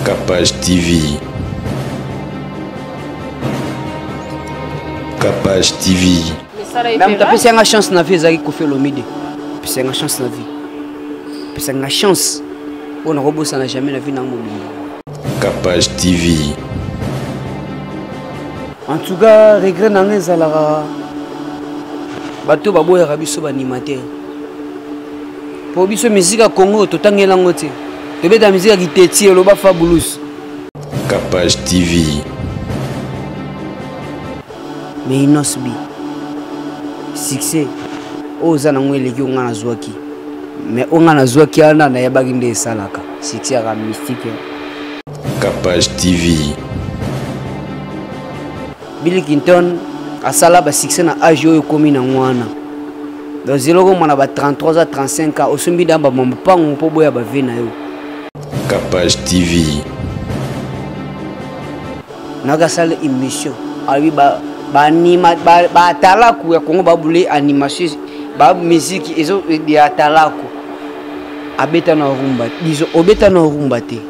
Capage TV. Capage TV. Même tu as une chance na vie ezaki ko faire l'omide. C'est une chance na vie. C'est une chance. On ne rebosse na jamais la vie na mobile. Capage TV. En tout cas, regret na nzala. Bato baboya rabiso ba animateur. Pour biso musique à Congo totangela ngote. Tobeta musique qui téti loba fabulous. Capage TV. Mais inosbi. Succès. Oza na ngwe leki onga na zwaki. Mais onga na zwaki ana na yabaki nde salaka. Succès à mystique. Capage TV. Billy Clinton a sala ba succès na âge oyo komi na ngwana. Dans zéloko mona ba 33 à 35 ans osumbi damba mpango po boya ba vena yo. Capage TV. Naga sala émission. Abi ba anima ba talaku ya Congo ba bule animation ba musique ezo ya talaku. Abeta na rumba. Dizo obeta na rumba te.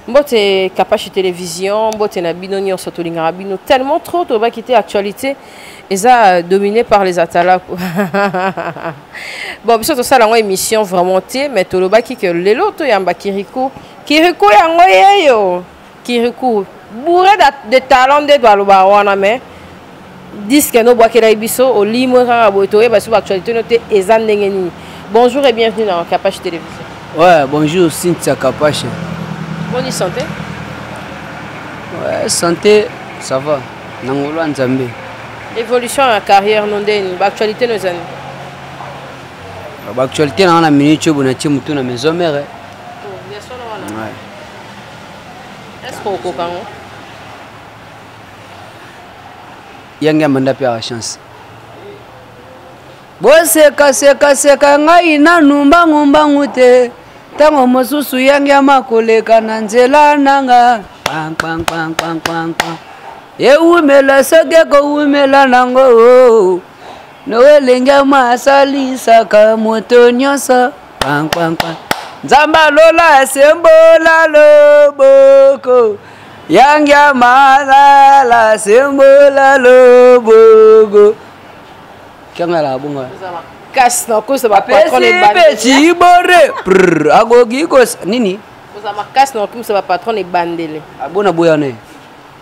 Mbote Capage télévision, mbote na bino nyonso tolinga bino tellement trop to ba quitter actualité eza dominé par les atalaku. Bon biso to sala ngwa émission vraiment té mais to loba ki que lelo to yamba Kirikou yango yeyo Kirikou bourré de talent de baloba wana mais disque no boakela biso au limo ka boto e ba sur actualité noté eza ndenge nini. Bonjour et bienvenue dans Capage télévision. Ouais, bonjour Cynthia Capage. Bonne santé. Ouais, santé, ça va. Nangolo Nzambe. Évolution à la carrière non deni, actualité nos années. Actualité dans la minute où on a tiré mutu na maison mère. Bien sûr non. Ouais. Est-ce qu'on comprend? Yanga manda pia la chance. Seka ngai na numba ngute. Tango mosusu yanga makoleka na nzela nanga. Pang. Umela soke ko umela nango. Noelenga masalisa ka moto nyonso. Pang. Nzamba lola sembola loboko. Yanga malala sembola loboko. Kanga la bunga. Casse non que ça va patron les bandes. Petit boré. Agogi ko nini? Ça va casse non que ça va patron les bandele. Abona boyane.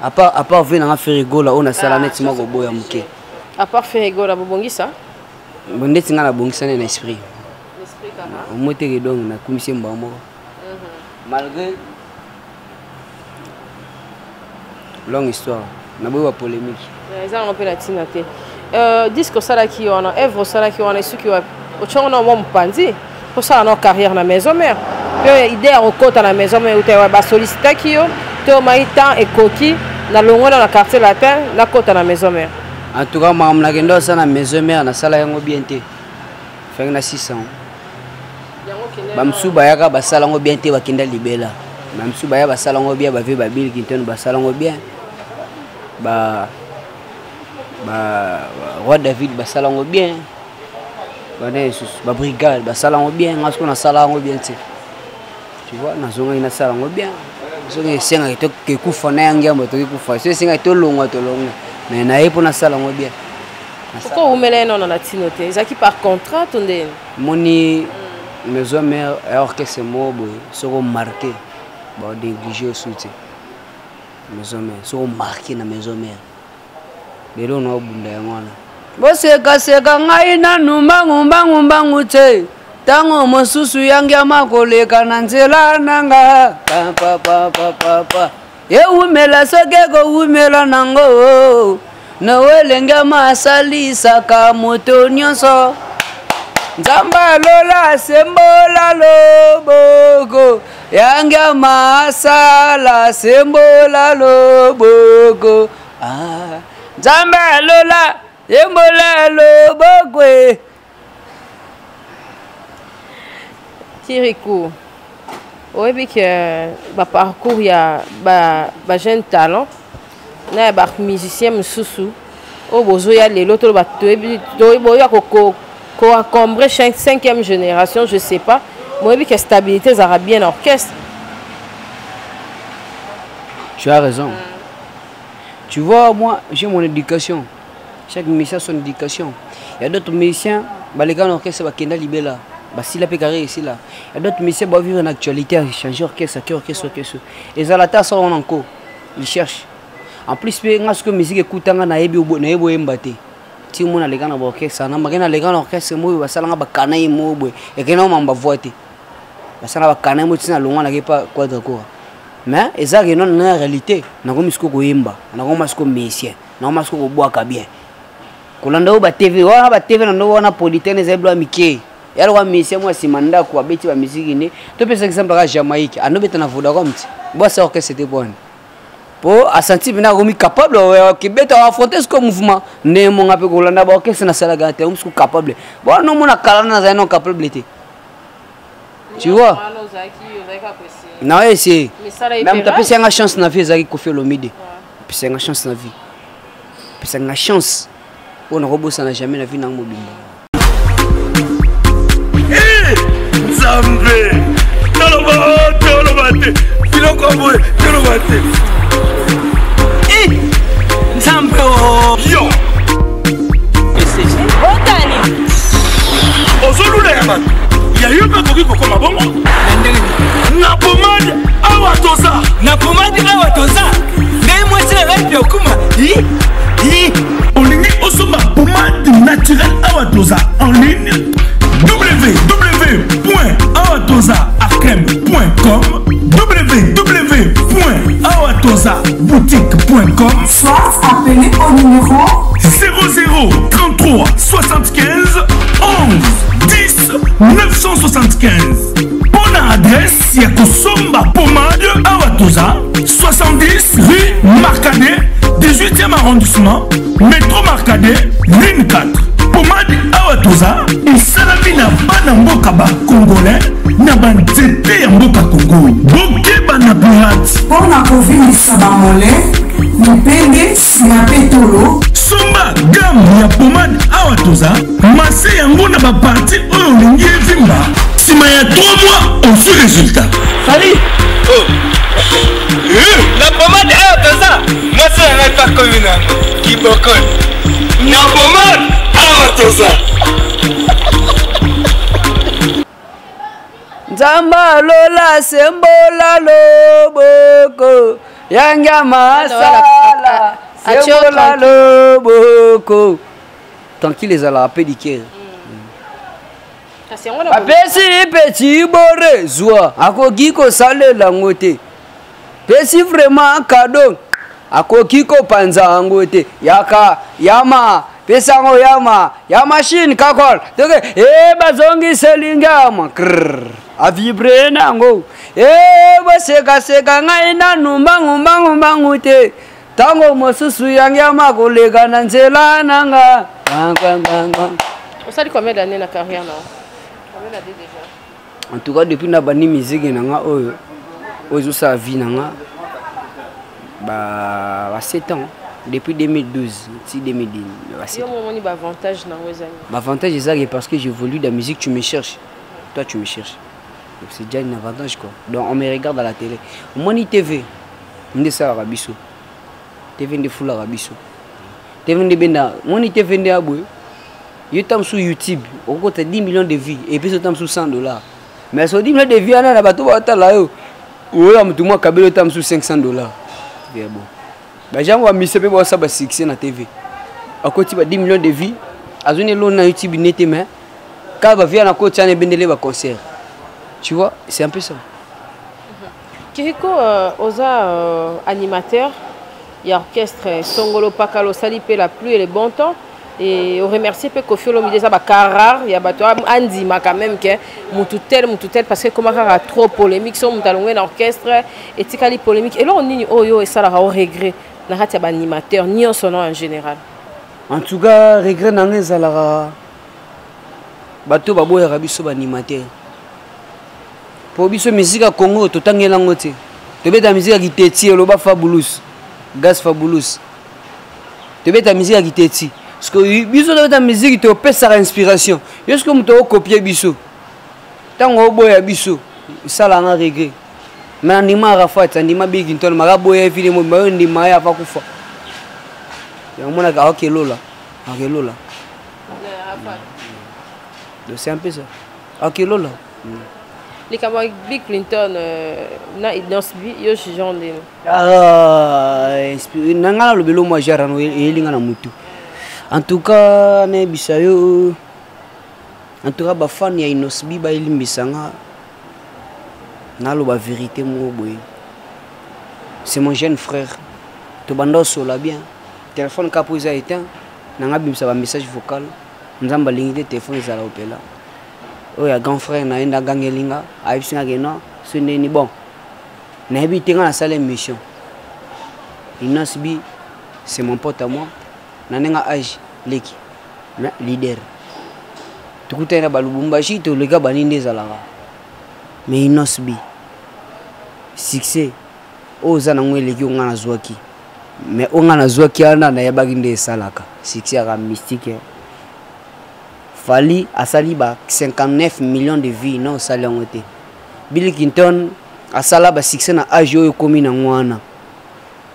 À part venir en faire rigola on a sala net moko boya muke. À part faire rigola bobongisa? Bondeti ngana bongisa na esprit. L'esprit kama. On moté donc na kumisi mbamo. Malgré longue histoire, na boya polémique. Ça on peut la tinate. Disque sala ki on a œuvre sala ki on a su ki o chongo mo mpandi. Pour ça na carrière na maison mère. Puis idée en côté na maison mère ou te ba solliciter ki yo. To maïtan et coquille na longo dans la quartier latin na côté na maison mère. En tout cas mam na kendo ça na maison mère na sala yango bien té. Fait na 600. Bamsu bayaka ba sala yango bien té ba kinda libela. Bamsu bayaka ba sala yango bien ba ve ba Bill Clinton ba sala yango bien. Ba Roi David ba sala yango bien. Ba Jesus ba brigade ba sala yango bien, ngasko na sala yango bien té. Tu vois na zonga ina sala yango bien. Zonga senga ito ke kufa na yangia moto ke kufa. So senga ito longa to longa. Mais na yepo na sala yango bien. Pourquoi vous mettez non na tinoté? Ezaki par contrat tonde. Moni maison mère alors que c'est mobo soko marqué. Ba déguisé soutien. Maison mère soko marqué na maison mère. Lelo na obunda yangwana. Seka ngai na numba ngute. Tango mosusu yangia makoleka na nzela nanga. Pa. Umela soke ko umela nango. Noelenga masalisa ka moto nyonso. Nzamba lola sembola loboko. Yanga masala sembola loboko. Nzamba lola sembola loboko. Kirikou. Oui, que ba parcours ya ba jeune talent. Na ba musicien mususu. O bozo ya lelo to ba to boya ko encombrer 5e génération, je sais pas. Moi, que stabilité ça bien orchestre. Tu as raison. Tu vois, moi, j'ai mon éducation. Chaque musicien a son éducation. Il y a d'autres musiciens, les gars d'orchestre, ils vont libérer. Si la pécaré ici là. Il y a d'autres musiciens qui vont vivre en actualité, changer orchestre. Et ça, la tasse, on encore. Ils cherchent. En plus, ce que la musique écoute, on a ébi ou embâté. Si on a les gars d'orchestre, on a les gars d'orchestre, on a les gars d'orchestre, et qu'on a un voité. On a des gens qui ont pas quadre. Mais ça, c'est une réalité. On a des gens qui ont emba, on a des gens qui ont musicien, on a des gens qui ont bois bien. Quand on a TV, on a TV, on a politique, on a Mickey. Il y a des musiciens qui ont des musique. Tu peux exemple à Jamaïque, on a des Vodacom. Bon, c'est orchestre, c'était bon. Pour sentir que capable de affronter ce mouvement, ne mon appel Rolanda orchestre na sala garantie, on est capable. Bon, non mon akala na capabilité. Tu vois? Non, c'est. Même tu as une chance na vie zaki Koffi Olomide. Puis c'est une chance na vie. Puis c'est une chance. On ne robot ça n'a jamais la vie dans mobile. Eh, Zambé. Tolobate. Filokobo, tolobate. Nzambe yo Otani ozolula ya bato ya yo mpe koki kokoma bongo na pomade awa toza ngai mwasi arabi okuma olingi osomba pomade naturelle awa toza en ligne www.awatozaakrem.com www.awatozaboutique.com Soit appelé au numéro 00 33 75 11 10 975. Bonne adresse, Yakosomba Pomade Awatoza 70 rue Marcadet 18e arrondissement métro Marcadet ligne 4. Pomade Awatoza esalami na bana mboka ba congolais na banzete ya mboka Congo bokeba na pirate mpona kovilisa bamole mipende na petolo somba gamme ya pomade Awatoza mase yango na baparti oyo olingi evimba nsima ya 3 mois osu résultat. Salut. La pomade Awatoza mase yango epakomi nango kibokol na pomade Awatoza. Nzamba lola sembola loboko yanga masala sembola loboko. Tranquille les ala pédicure. Papesi petit bore zwa akoki ko salela ngote. Pesi vraiment cadeau akoki ko panza ngote yaka yama pesango yama ya machine kakol donc bazongi selingama a vibrer nango baseka ngai na numba ngute tango mosusu yangama kolega na nzela nanga. Ça dit combien d'années la carrière non? Combien d'années déjà? En tout cas depuis na bani musique nanga oyo sa vie nanga ba 7 ans. Depuis 2012, si 2010. Il y a un avantage dans les années. L'avantage c'est ça parce que j'évolue dans la musique, tu me cherches. Toi tu me cherches. Donc c'est déjà un avantage quoi. Donc on me regarde à la télé. Moni TV, on est ça Arabiso. TV de full Arabiso. TV de Benda, Moni TV de Abou. Je t'aime sur YouTube, au côté 10 millions de vues et puis je t'aime sur $100. Mais sur 10 millions de vues, on a bateau à là. Ou tout moi Kabelo t'aime sur $500. Bien bon. Les gens vont me faire ça sur la TV. À côté de 10 millions de vies, à zone de YouTube, mais quand on vient à côté, on a un concert. Tu vois, c'est un peu ça. Kiriko, Oza animateur, il y a orchestre Songolo Pakalo Salipé la pluie et le bon temps. Et on remercie Koffi Olomide ça rare, il y a Andy ma quand même que mututel parce que comme a trop polémique sur mutalongé l'orchestre et tikali polémique et là on dit oh yo et ça là on regret na ratia ba animateur ni en son nom en général. En tout cas regret nangé ça là bato babo ya biso ba animateur pour biso musique à Congo to tangela ngote to beta musique qui teti lo ba fabulous gas fabulous to beta musique qui teti parce que biso de la musique te opère sa inspiration. Est-ce que tu as copié biso? Tant que boya biso, ça là on regret. mais ndima rafat ndima bikinton maraboye fili mo bayo ndima ya pakufa yamona ka okelola donc c'est un peu ça okelola les camarades Bill Clinton na idnosbi yo chijande nangala lobelo mo jara no elinga na mutu en tout cas ne bisayo en tout cas ba fan ya inosbi ba elimbisanga na lo ba vérité mo boy c'est mon jeune frère to bando sola bien téléphone ka posa éteint nanga bimsa ba message vocal nzamba lingi téléphone za la opela oh ya grand frère na enda gangelinga aibsinga ke non ce n'est ni bon na habité na salle mission inosbi c'est mon pote à moi nanenga âge leki leader tukutana balubumbashi to lega baninde zalaka mais inosbi succès oza na ngwele ki ngana zwaki mais ongana zwaki ana na yabaki nde salaka succès à mystique fali asali ba 59 millions de vies non sali ngote Bill Clinton asala ba succès na âge oyo komi na ngwana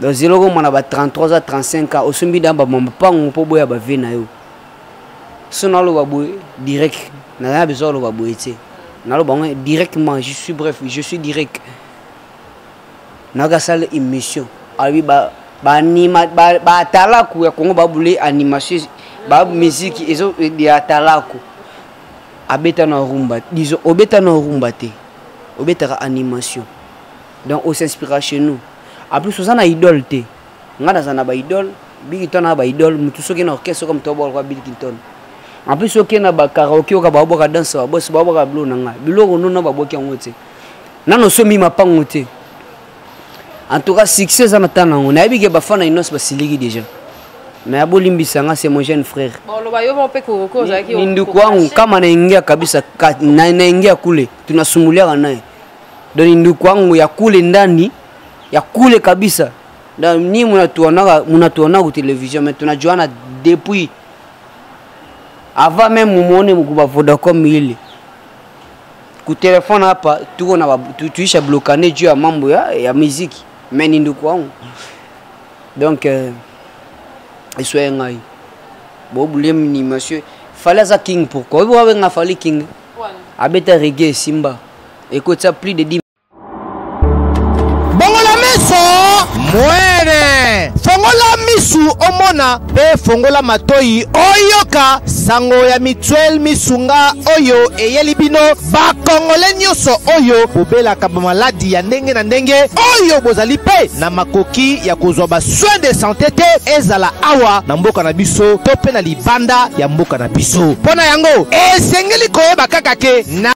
donc zelo ko mona ba 33 à 35 ans osumbi damba mampango po boya ba vie na yo sona lo ba boy direct na ya besoin lo ba boy té na lo bango directement je suis bref je suis direct na ga sala émission abi ba anima ba talaku ya Kongo ba bule animation ba musique ezo ya talaku abeta na rumba disons obeta na rumba té obeta animation donc on s'inspire chez nous en plus on a idole té ngana sana ba idole Bill Clinton na ba idole mutu soki na orchestre comme to bol Bill Clinton en plus soki na ba karaoke ka ba boka danse ba boss ba boka blo nanga biloko no ba boki ngote nano somi mapango té en tout cas succès za matana on a bige ba fana inos ba siligi déjà mais abolimbisanga c'est mon jeune frère bon lo ba yo mpe ko zaki nindu kwangu kama naingia kabisa naingia kule tunasumulia naye donc nindu kwangu ya kule ndani ya kule kabisa na ni munatuona ku télévision mais tunajuana depuis avant même muone mukuba Vodacom ile ku téléphone hapa tuko na tuisha blokane juu ya mambo ya muziki mais nindu kwangu donc soit ngai bo bulem ni monsieur fallait ça king pourquoi vous avez nga fallait king abeta reggae simba écoute ça plus de 10 bongola meso mwene fongola misu omona pe fongola matoi oyoka sango ya mutuelle misunga oyo eyelibino ba kongole nyoso oyo bobela ka maladi ya ndenge na ndenge oyo bozali pe na makoki ya kozwa ba soins de santé te ezala awa na mboka na biso to pe na libanda ya mboka na biso pona yango esengeli koyeba kaka ke na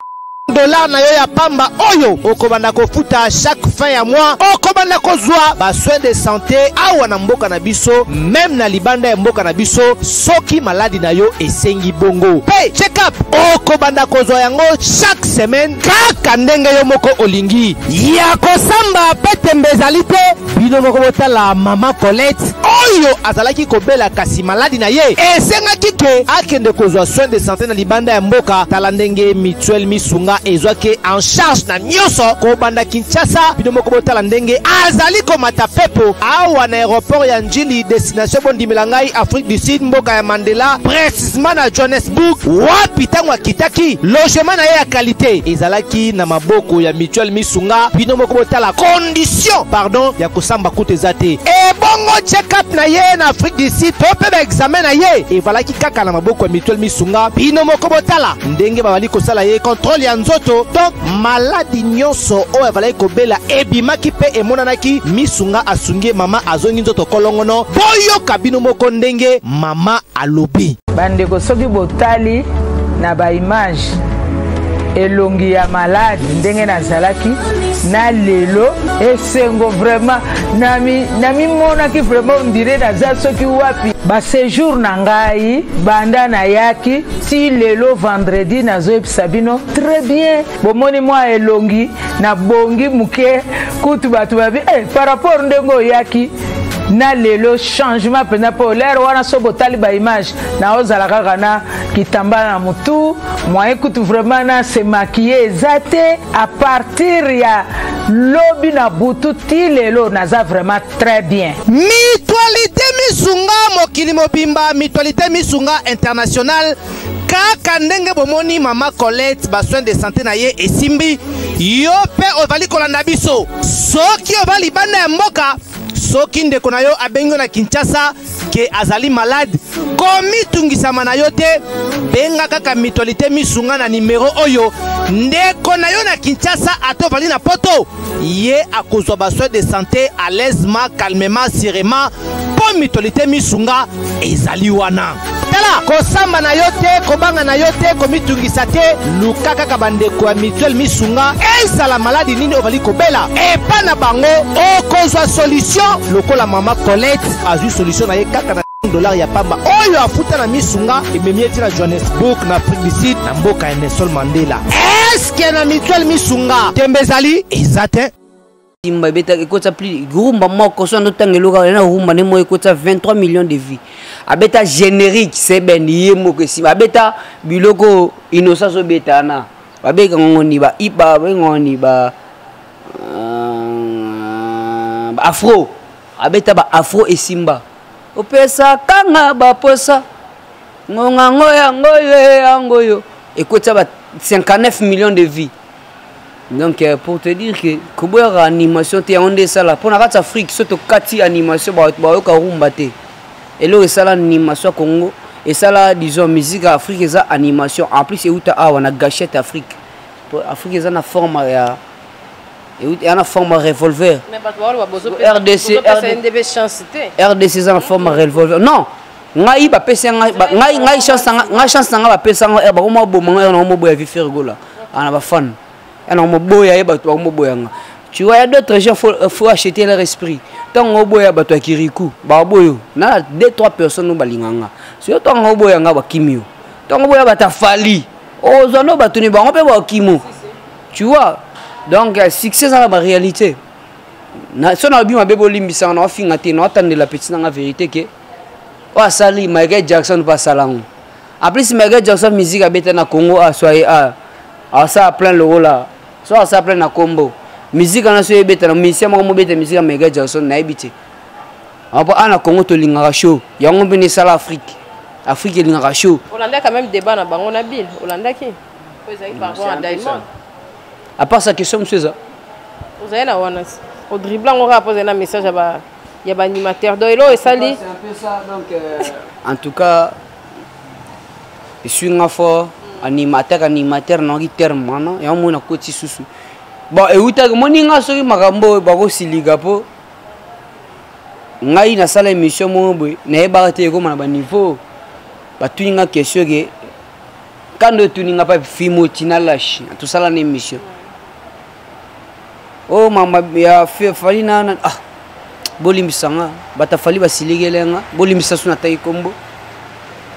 dollar na yo ya pamba oyo okobanda kofuta chaque fin ya mois okobanda kozwa ba soins de santé awa na mboka na biso même na libanda ya mboka na biso soki maladi na yo esengi bongo pe check up okobanda kozwa yango chaque semaine kaka ndenge yo moko olingi ya kosamba pete mbezali te bino moko botala mama Colette oyo azalaki kobela kasi maladi na ye esengaki ke akende kozwa soins de santé na libanda ya mboka tala ndenge mutuelle misunga ezwake en charge na nyoso ko banda Kinshasa bino moko botala ndenge azali komata pepo awa na aéroport ya Njili destination bondimela ngai Afrique du Sud mboka ya Mandela précisément na Johannesburg wapi tango akitaki logement na ye ya qualité ezalaki na maboko ya mutuelle misunga bino moko botala condition pardon ya kosamba kote zate e bongo check up na ye na Afrique du Sud to pe ba examen na ye e valaki kaka na maboko ya mutuelle misunga bino moko botala ndenge babali kosala ye contrôle ya nzoto donc maladi nyonso oyo avalaki kobela ebimaki pe emonanaki misunga asungi mama azongi nzoto kolongono boyoka bino moko ndenge mama alobi bandeko soki botali na ba image elongi ya malade ndenge nazalaki na lelo esengo vraiment nami monaki vraiment on dirait naza soki wapi ba séjour na ngai banda na yaki ti lelo vendredi nazoyebisa bino très bien bomoni mwa elongi na bongi muke kutu bato babi par rapport ndenge oyaki na lelo changement pena po l'air wana so botali ba image na ozala kaka na kitambala na mutu moyen kutu vraiment na se maquiller ezate à partir ya lobi na butu ti lelo naza vraiment très bien. Mutualité misunga mokili mobimba, mutualité misunga international. Kaka ndenge bomoni mama Colette ba soin de santé na ye esimbi yo pe ovali kolanda biso soki ovali bana ya mboka soki ndeko na yo abengo na Kinshasa ke azali malade komi tungisama na yo te benga kaka mutualité misunga na numero oyo ndeko na yo na Kinshasa ato vali na poto ye akozwa ba soin de santé à l'aisement calmement sereinement po mutualité misunga ezali wana. Tala kosamba na yo te kobanga na yo te komitungisa te luka kaka bandeko ya mutuelle misunga ezala maladi nini ovali kobela epa na bango okozwa solution lokola mama Colette azwi solution na ye kaka na $1 ya pamba oyo afuta na misunga ememi eti na Johannesburg na Afrique du Sud na mboka ya Nelson Mandela. Eske na mutuelle misunga tembe ezali eza te Simba beta ekota plus rumba moko so ndotangelo ka na rumba ne mo ekota 23 millions de vies. Abeta générique c'est ben yemo ke simba abeta biloko inosa so beta na. Babeka ngoni ba iba ngoni ba afro. Abeta ba afro e simba. Opesa kanga ba posa. Ngonga ngoya ngoyo ngoyo. Ekota ba 59 millions de vies. Donc pour te dire que koboya animation te onde sala pour na kati Afrique soto kati animation ba ka rumba te elo sala animation Congo et sala disons musique Afrique eza animation en plus euta awa na gâchette Afrique Afrique eza na forme ya euta na forme revolver RDC RDC eza na forme revolver non ngai ba pesa ngai chance nga ba pesa nga ba mo bo nga na mo bo ya vivre gola ana ba fan. Tu vois, il y a d'autres gens, il faut acheter leur esprit. Tant que tu as Kirikou, il y a 2-3 personnes qui balinganga. Si tu as un Kimio, tant que tu as Fali, tu vois. Donc, succès dans la réalité. Si on a bien un limbisa, on a fini on attend la petite dans la vérité que oh Sali, Michael Jackson pas salang. Après si Michael Jackson musique a bêté na Congo à soyez à ça plein le rôle là. Soit ça plein na combo. Musique en a soyez bêté na musicien moi mo bêté musique à Michael Jackson na habité. Après à na Congo to lingara show. Yango bini sala Afrique. Afrique lingara show. Hollanda quand même débat na bango na bill. Hollanda qui? Vous avez par rapport à Diamond. À part sa question monsieur ça. Vous avez na wana. Au dribblant on va poser un message à il y a un animateur d'Oilo et Sali. C'est un peu ça donc en tout cas je suis un fort animateur non qui terme non et on m'a côté sous. Bon et uta moninga soki makambo bako siliga po ngai na sala émission mo boy na ba te ko na ba niveau ba tuninga question que quand tu n'as pas film tina lâche tout ça la émission. Oh mama ya fali na ah bolimisanga batafali basiligelenga bolimisa suna tai kombo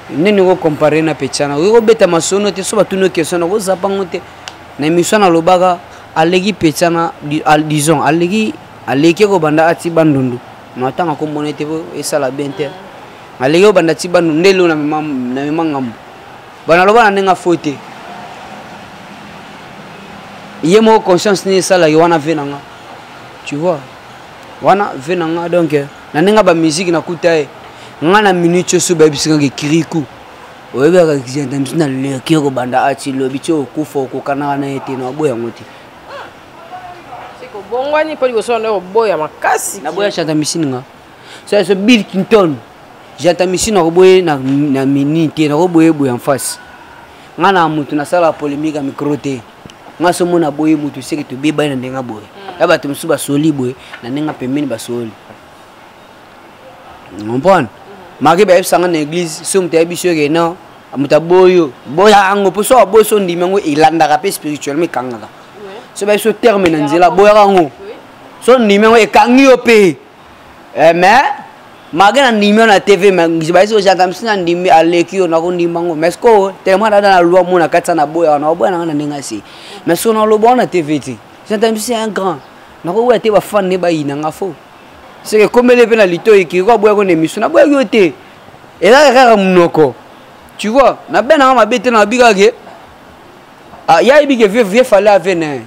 nene ko comparer na pechana ko beta masono te so batuno question ko zapango te na émission na lobaka alegi pechana disons aleki ko banda ati bandundu na tanga ko monete bo esala bente alegi ko banda ati bandundu ndelo na memangam bana loba na nga fote yemo conscience ni sala wana venanga tu vois wana venanga donc na nenga ba musique na kutae nga na minute so ba bisinga ke kiriku oyeba ka kizenda msina le kiro banda ati lobi cho kufa ko kana na ete na boya ngoti siko bongwani poli ko so na boya makasi na boya chanta misinga so so Bill Clinton janta misina ko boye na minute na ko boye en face nga na mutu na sala polémique micro te nga so mona boye mutu seki to beba na ndenga boye aba to msuba soli boye na ndenga pembeni ba soli comprendre maki ba ebsanga na église so mta biso ke non muta boyo boya ango poso boyo so ndimengo ilanda ka pe spirituellement kangaka so ba so terme na nzela boya ango so ndimengo e kangi ope mais magana ndimio na TV ba so janta msina ndimi alekio na ko ndimango mais ko tellement na loi mona katsa na boya na boya na ndenga si mais so na lo bona TV ti janta msina un grand na ko wete ba fan ne ba ina ngafo c'est que comme les pénalités qui ko boya ko ne misu na boya ko te et là rara munoko tu vois na bena ma bete na biga ke ah ya ibi ke vie fallait avec ne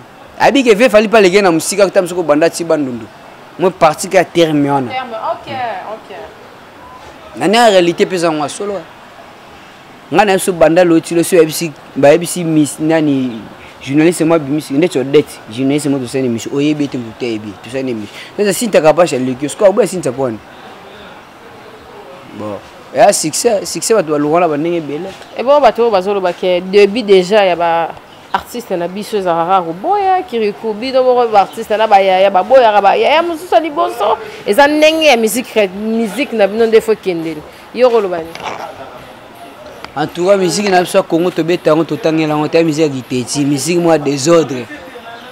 Abi que fallait pas les gars na musique ka tamsoko banda ti bandundu. Moi parti ka termiona. OK. Na réalité pesa ngwa solo. Ngana so banda loti lo so ABC miss nani journaliste moi bimisi ndeti odette journaliste moi to sene miss oyebe te mutebi to sene miss. Ça sinta capable le kiosque obo sinta pone. Bon. Et succès va te voir là bandenge belle. Et bon bato bazolo ba ke début déjà ya ba artiste na biso za rara boya Kirikou bido bo artiste na ba ya ba boya ba ya mususu liboso eza ndenge ya musique na bino ndefo kendeli yoro lobani. En tout cas musique na biso Congo to betango to tangela ngo ta musique giteti musique moi désordre.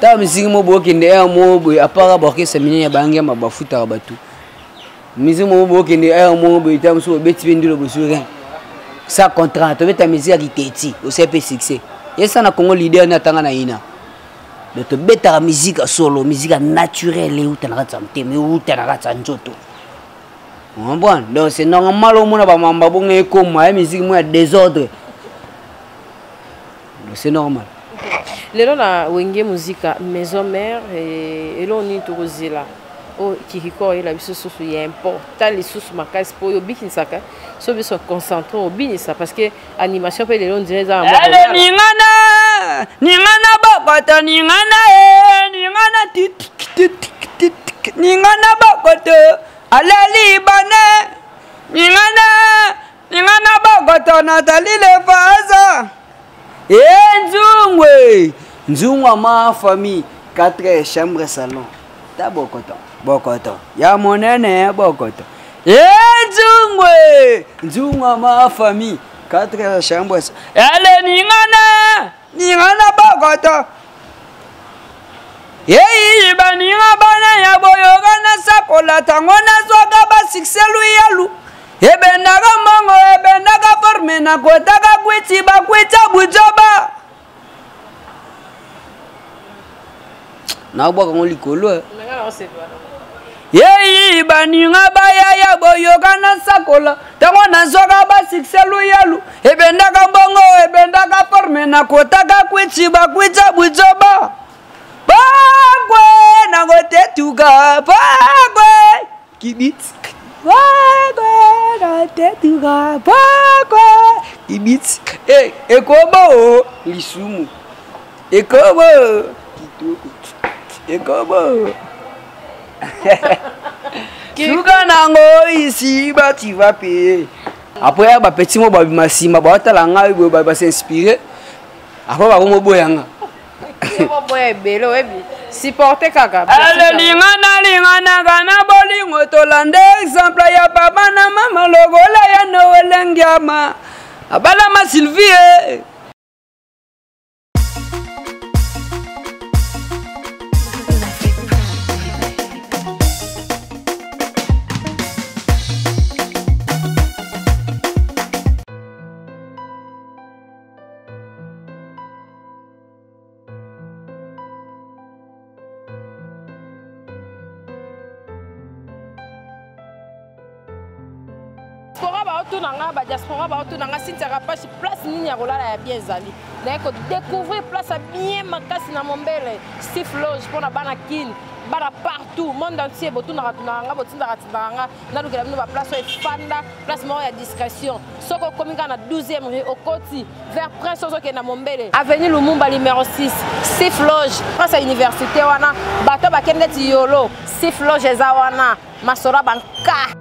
Ta musique mo bo kende mo bo apara bo ke semine ya bangi ma bafuta batu. Musique mo bo kende mo bo ta musu beti bendilo bo sur ça contrat to beta musique giteti au CP succès. Et ça na Congo leader na tanga na ina. De te beta musique solo, musique naturelle ou ta na tsamte mais ou ta na tsanjoto. Bon, donc c'est normal au monde ba mamba bon e comme ma musique moi désordre. C'est normal. Lelo na wenge musique maison mère et l'on ni to kozela. O Kirikou et la biso soso ya important les sources makasi po yo bikinsaka so biso concentré au binisa parce que animation pe lelo dirait ça ningana bakoto ningana ningana bakoto alali bane ningana bakoto natali le faza nzungwe ma famille 4 chambres salon ta bokoto ya monene bokoto nzungwe ma famille 4 chambres ale ningana bokoto yeyi baninga bana ya boyoga na sakola tango na soka ba sikselu yalu ebendaka mongo ebendaka forme na kotaka kwiti bakwita bujoba na bwaka ngo likolo yeyi baninga baya ya boyoga na sakola tango na soka ba sikselu yalu ebendaka bongo ebendaka forme na kotaka kwiti bakwita bujoba Pagwe na gote tuga pagwe kibit pagwe na gote tuga pagwe kibit ekobo lisumu ekobo kitoko ekobo tuga nango ici ba tu vas payer après ba petit mo ba masima ba tala nga ba s'inspirer après ba mo boyanga supporter kaka lingana kana bolingo tolande exemple ya papa na mama logola ya noelengiama abalama Sylvie diaspora ba otunanga sintiaka page place nini ya kolala ya bien ezali naye kodécouvrir place ya bien makasi na mombele Steve Loge mpona bana kini bana partout monde entier botunaka tunaka botindaka nga nalukela bino baplace oyo efanda place moko ya discrétion soki okomi kaka na 12e rue okoti vers prince ozokende na mombele avenue Lumumba numéro 6 Steve Loge place ya université wana bato bakende neti yolo Steve Loge eza wana masora banka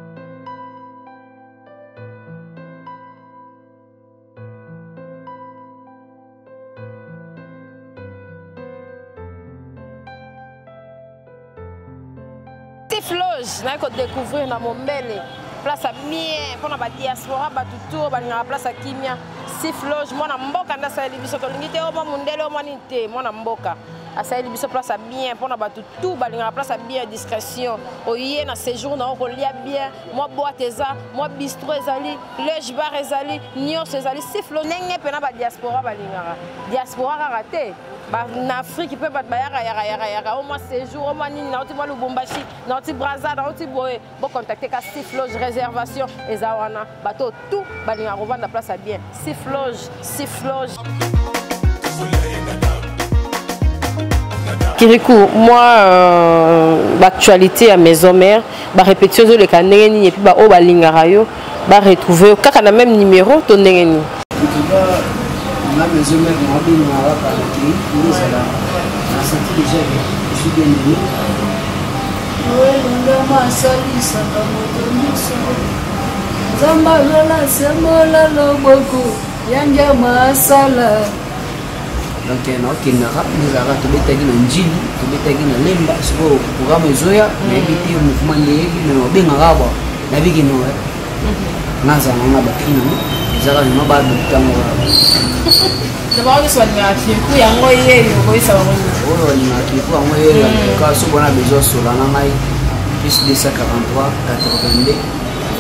Loge na ko découvrir na mombele place à bien pour na diaspora batuto balingaka place à kimia Steve Loge mwana mboka ndasa libiso to lingite o mundele o manite mwana mboka asa libiso place à bien pour na batuto balingaka place à bien discrétion oye na séjour na ko lia bien moi boîte eza moi bistrot ezali Loge bar ezali nyos ezali Steve Loge nenge pe na ba diaspora balingaka diaspora raté en Afrique peut pas yaka au moins séjour au moins nini na otima Lubumbashi na oti Brazza na oti boye bo contacter ka Steve Loge réservation ezawana bato tout balinga revendre place à bien Steve Loge Kirikou, moi, l'actualité à Maison Mère, la répétition de l'Ekanengeni et puis au Balingarayo, va retrouver quand on a même numéro, ton Nengeni. La Maison Mère, on a bien parlé, nous allons sentir déjà, je suis bien aimé. Oui, on a sali, ça va me Zamba lola semola loboko, yanga masala. Donc na kinara nizara tobetaki na njili tobetaki na lemba siko programme ezoya nayebiti mouvement yebi me babengaka ba nabiki no nazala na bakina ezaka na bado ntango d'abord que soit na kiku yango yeyo koisa bango oyo ni na kiku yango yeyo ka so bona besoin sola na ngai plus 243 82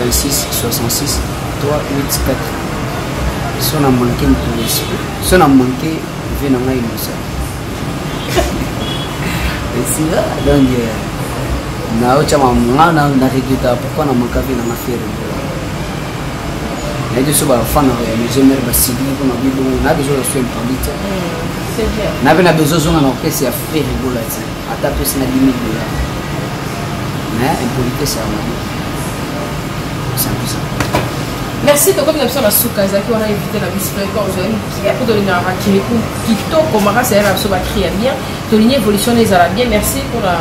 26 66 3 8 4 so na manqué mtuisi so na manqué vient dans maïs ça. Et si là, donc na ocha mama na résultat pourquoi na makavi na mafere. Na hizo sababu fana ya mzemere basidi kuna bibo na bezo ya swim polita. C'est bien. Na bena bezo zonga na pesa ya fere bolati. Ata pesa na 10 000 $. Mais impolite ça mali. C'est ça. Merci de comme l'option la soukaza qui aura évité la vice-fréquence qui a pour donner un Kirikou qui tôt comme c'est la option va créer bien de ligne évolution les arabes bien merci pour la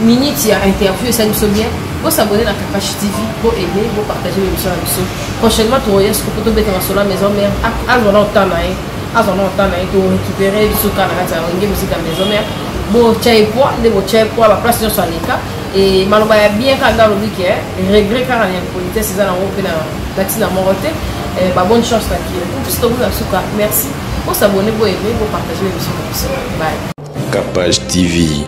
minute il y a interview et ça nous sommes bien pour s'abonner à Kapash TV pour aimer pour partager l'émission avec nous prochainement tu auras ce que tu peux mettre sur la maison mère à ton temps pour récupérer ce canal à la musique à maison mère bon chai poids la place sur les cas et malobaya bien quand dans le week-end regret quand il y a politesse c'est ça dans la moroté bonne chance là qui merci pour s'abonner pour aimer pour partager l'émission comme ça bye Kapash TV.